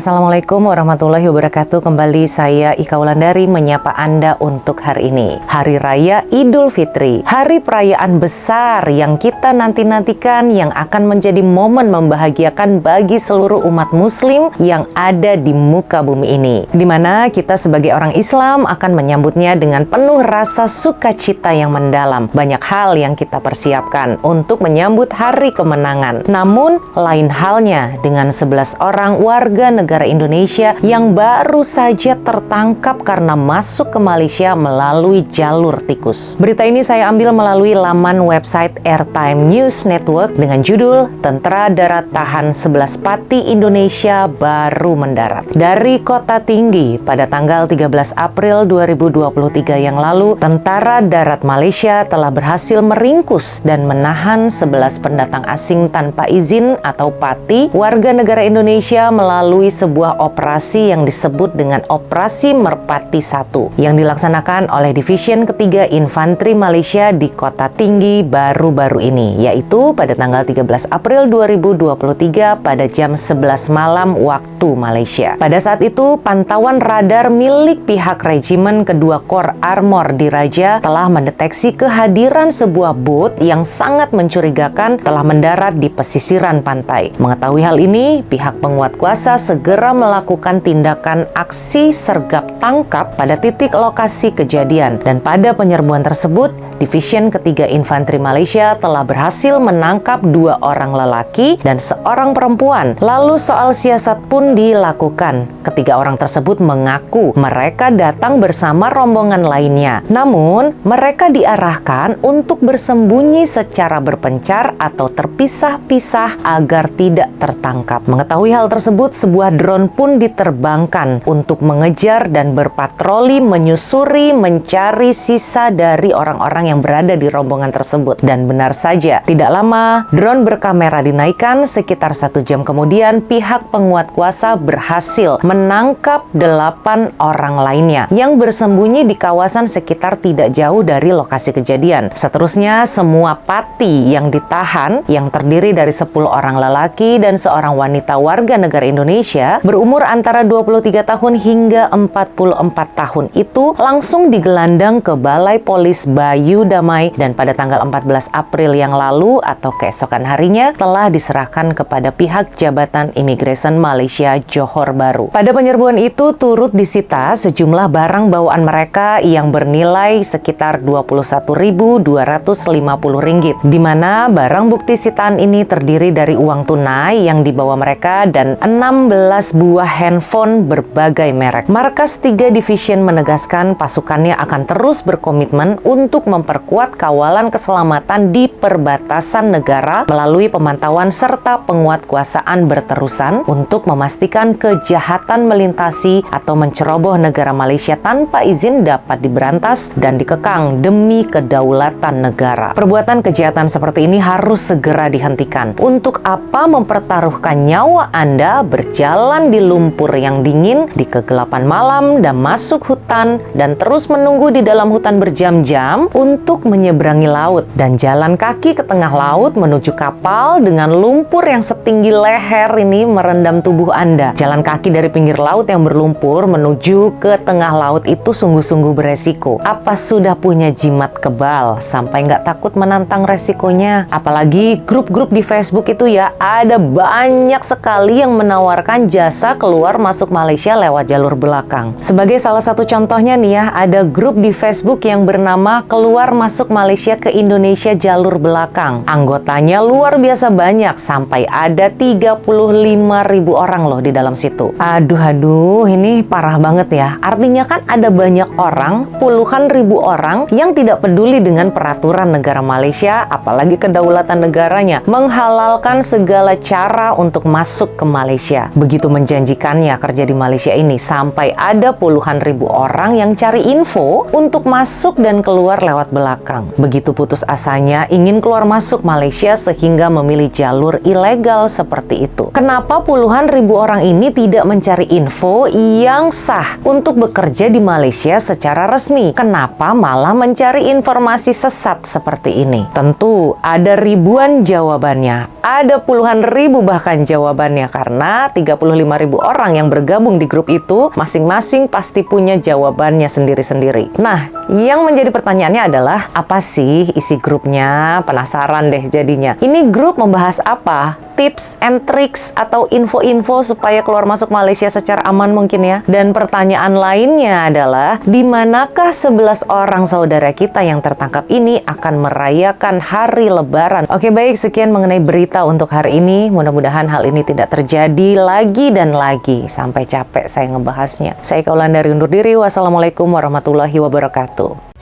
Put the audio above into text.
Assalamualaikum warahmatullahi wabarakatuh. Kembali saya Ika Wulandari menyapa Anda untuk hari ini. Hari Raya Idul Fitri, hari perayaan besar yang kita nanti-nantikan, yang akan menjadi momen membahagiakan bagi seluruh umat muslim yang ada di muka bumi ini. Dimana kita sebagai orang Islam akan menyambutnya dengan penuh rasa sukacita yang mendalam. Banyak hal yang kita persiapkan untuk menyambut hari kemenangan. Namun lain halnya dengan 11 orang warga negara Indonesia yang baru saja tertangkap karena masuk ke Malaysia melalui jalur tikus. Berita ini saya ambil melalui laman website Airtime News Network dengan judul Tentara Darat Tahan 11 Pati Indonesia Baru Mendarat. Dari Kota Tinggi pada tanggal 13 April 2023 yang lalu, Tentara Darat Malaysia telah berhasil meringkus dan menahan 11 pendatang asing tanpa izin atau pati warga negara Indonesia melalui sebuah operasi yang disebut dengan Operasi Merpati 1 yang dilaksanakan oleh Division Ketiga Infanteri Malaysia di Kota Tinggi baru-baru ini, yaitu pada tanggal 13 April 2023 pada jam 11 malam waktu Malaysia. Pada saat itu, pantauan radar milik pihak Regimen Kedua Kor Armor Diraja telah mendeteksi kehadiran sebuah bot yang sangat mencurigakan telah mendarat di pesisiran pantai. Mengetahui hal ini, pihak penguat kuasa segera melakukan tindakan aksi sergap tangkap pada titik lokasi kejadian, dan pada penyerbuan tersebut Division Ketiga Infanteri Malaysia telah berhasil menangkap 2 orang lelaki dan 1 perempuan. Lalu soal siasat pun dilakukan. Ketiga orang tersebut mengaku mereka datang bersama rombongan lainnya, namun mereka diarahkan untuk bersembunyi secara berpencar atau terpisah-pisah agar tidak tertangkap. Mengetahui hal tersebut, sebuah drone pun diterbangkan untuk mengejar dan berpatroli menyusuri mencari sisa dari orang-orang yang berada di rombongan tersebut. Dan benar saja, tidak lama drone berkamera dinaikkan. Sekitar 1 jam kemudian, pihak penguat kuasa berhasil menangkap 8 orang lainnya yang bersembunyi di kawasan sekitar tidak jauh dari lokasi kejadian. Seterusnya, semua pati yang ditahan yang terdiri dari 10 orang lelaki dan 1 wanita warga negara Indonesia berumur antara 23 tahun hingga 44 tahun itu langsung digelandang ke Balai Polis Bayu Damai, dan pada tanggal 14 April yang lalu atau keesokan harinya telah diserahkan kepada pihak Jabatan Imigresen Malaysia Johor Bahru. Pada penyerbuan itu turut disita sejumlah barang bawaan mereka yang bernilai sekitar Rp21.250, di mana barang bukti sitaan ini terdiri dari uang tunai yang dibawa mereka dan 16 buah handphone berbagai merek. Markas 3 Division menegaskan pasukannya akan terus berkomitmen untuk memperkuat kawalan keselamatan di perbatasan negara melalui pemantauan serta penguatkuasaan berterusan untuk memastikan kejahatan melintasi atau menceroboh negara Malaysia tanpa izin dapat diberantas dan dikekang demi kedaulatan negara. Perbuatan kejahatan seperti ini harus segera dihentikan. Untuk apa mempertaruhkan nyawa Anda berjalan di lumpur yang dingin, di kegelapan malam, dan masuk hutan, dan terus menunggu di dalam hutan berjam-jam untuk menyeberangi laut, dan jalan kaki ke tengah laut menuju kapal dengan lumpur yang setinggi leher ini merendam tubuh Anda. Jalan kaki dari pinggir laut yang berlumpur menuju ke tengah laut itu sungguh-sungguh beresiko. Apa sudah punya jimat kebal sampai nggak takut menantang resikonya? Apalagi grup-grup di Facebook itu ya, ada banyak sekali yang menawarkan jasa keluar masuk Malaysia lewat jalur belakang. Sebagai salah satu contohnya nih ya, ada grup di Facebook yang bernama Keluar Masuk Malaysia ke Indonesia Jalur Belakang. Anggotanya luar biasa banyak, sampai ada 35.000 orang loh di dalam situ. Aduh, ini parah banget ya. Artinya kan ada banyak orang, puluhan ribu orang yang tidak peduli dengan peraturan negara Malaysia, apalagi kedaulatan negaranya, menghalalkan segala cara untuk masuk ke Malaysia. Begitu menjanjikannya kerja di Malaysia ini, sampai ada puluhan ribu orang yang cari info untuk masuk dan keluar lewat belakang. Begitu putus asanya ingin keluar masuk Malaysia sehingga memilih jalur ilegal seperti itu. Kenapa puluhan ribu orang ini tidak mencari info yang sah untuk bekerja di Malaysia secara resmi? Kenapa malah mencari informasi sesat seperti ini? Tentu ada ribuan jawabannya. Ada puluhan ribu bahkan jawabannya, karena 35.000 orang yang bergabung di grup itu masing-masing pasti punya jawabannya sendiri-sendiri. Nah, yang menjadi pertanyaannya adalah apa sih isi grupnya? Penasaran deh jadinya. Ini grup membahas apa? Tips and tricks atau info-info supaya keluar masuk Malaysia secara aman mungkin ya. Dan pertanyaan lainnya adalah di manakah 11 orang saudara kita yang tertangkap ini akan merayakan hari Lebaran? Oke, baik, sekian mengenai berita untuk hari ini. Mudah-mudahan hal ini tidak terjadi lagi dan lagi. Sampai capek saya ngebahasnya. Saya Ika Wulandari undur diri. Wassalamualaikum warahmatullahi wabarakatuh.